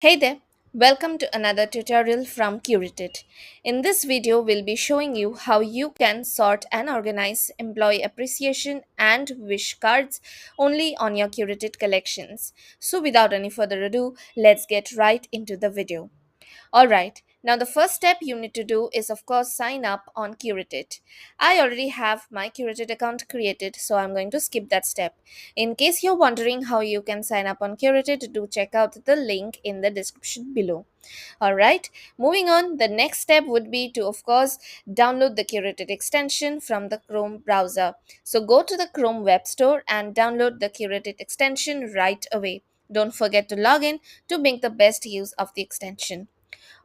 Hey there, welcome to another tutorial from Curateit. In this video, we'll be showing you how you can sort and organize employee appreciation and wish cards only on your curated collections. So without any further ado, let's get right into the video. Alright, now the first step you need to do is of course sign up on Curateit. I already have my Curateit account created, so I'm going to skip that step. In case you're wondering how you can sign up on Curateit, do check out the link in the description below. Alright, moving on, the next step would be to of course download the Curateit extension from the Chrome browser. So go to the Chrome web store and download the Curateit extension right away. Don't forget to log in to make the best use of the extension.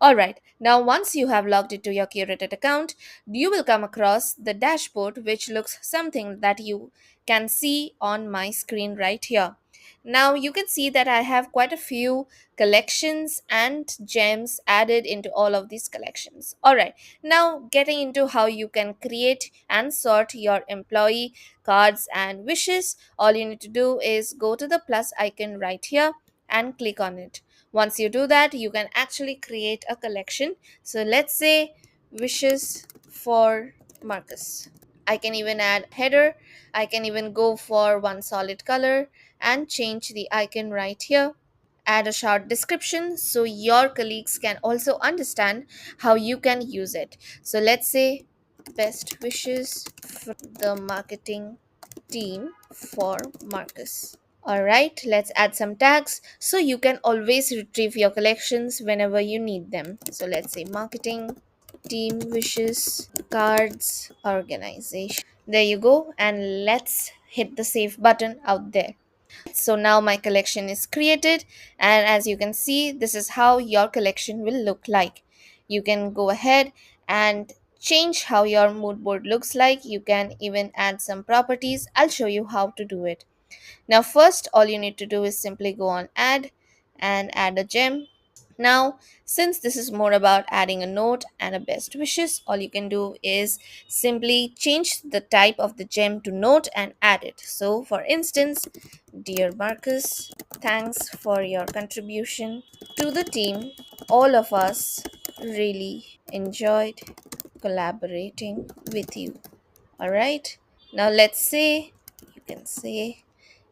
Alright, now once you have logged into your curated account, you will come across the dashboard which looks something that you can see on my screen right here. Now you can see that I have quite a few collections and gems added into all of these collections. Alright, now getting into how you can create and sort your employee cards and wishes, all you need to do is go to the plus icon right here and click on it. Once you do that, you can actually create a collection. So let's say wishes for Marcus. I can even add header. I can even go for one solid color and change the icon right here. Add a short description so your colleagues can also understand how you can use it. So let's say best wishes for the marketing team for Marcus. Alright, let's add some tags so you can always retrieve your collections whenever you need them. So let's say marketing, team wishes, cards, organization. There you go, and let's hit the save button out there. So now my collection is created, and as you can see, this is how your collection will look like. You can go ahead and change how your mood board looks like. You can even add some properties. I'll show you how to do it. Now first all you need to do is simply go on add and add a gem. Now since this is more about adding a note and a best wishes, all you can do is simply change the type of the gem to note and add it. So for instance, dear Marcus, thanks for your contribution to the team. All of us really enjoyed collaborating with you. Alright, now let's say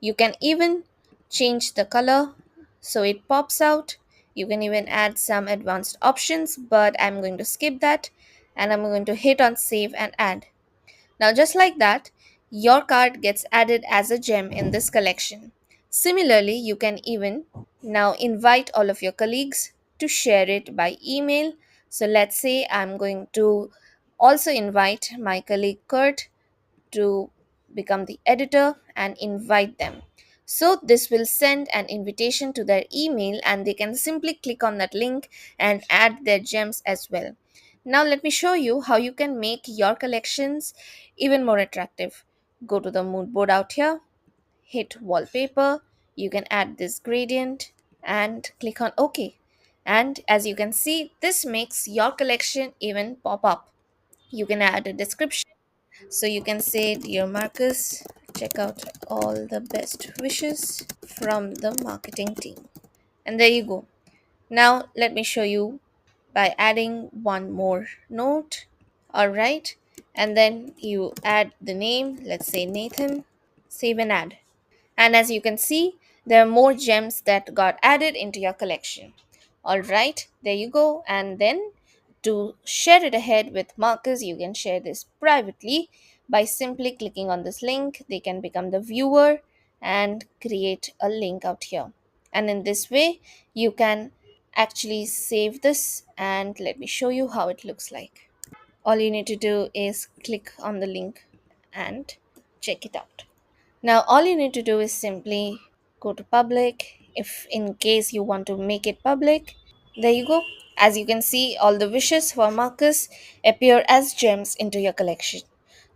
you can even change the color so it pops out. You can even add some advanced options, but I'm going to skip that and I'm going to hit on save and add. Now, just like that, your card gets added as a gem in this collection. Similarly, you can even now invite all of your colleagues to share it by email. So, let's say I'm going to also invite my colleague Kurt to become the editor and invite them. So, this will send an invitation to their email and they can simply click on that link and add their gems as well. Now, let me show you how you can make your collections even more attractive. Go to the mood board out here, hit wallpaper, you can add this gradient and click on OK. And as you can see, this makes your collection even pop up. You can add a description, so you can say, Dear Marcus, check out all the best wishes from the marketing team. And there you go. Now, let me show you by adding one more note. Alright. And then you add the name, let's say Nathan, save and add. And as you can see, there are more gems that got added into your collection. Alright, there you go. And then to share it ahead with Marcus, you can share this privately by simply clicking on this link. They can become the viewer and create a link out here. And in this way, you can actually save this and let me show you how it looks like. All you need to do is click on the link and check it out. Now all you need to do is simply go to public if in case you want to make it public. There you go. As you can see, all the wishes for Marcus appear as gems into your collection.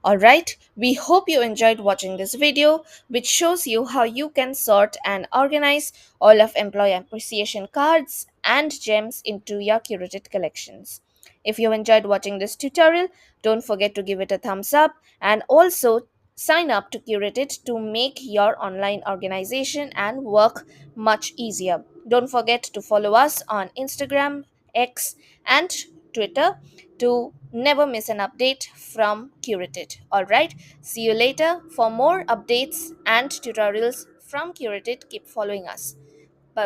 Alright, we hope you enjoyed watching this video which shows you how you can sort and organize all of employee appreciation cards and gems into your curated collections. If you enjoyed watching this tutorial, don't forget to give it a thumbs up and also Sign up to Curateit to make your online organization and work much easier. Don't forget to follow us on Instagram, X, and Twitter to never miss an update from Curateit. Alright, see you later. For more updates and tutorials from Curateit, keep following us.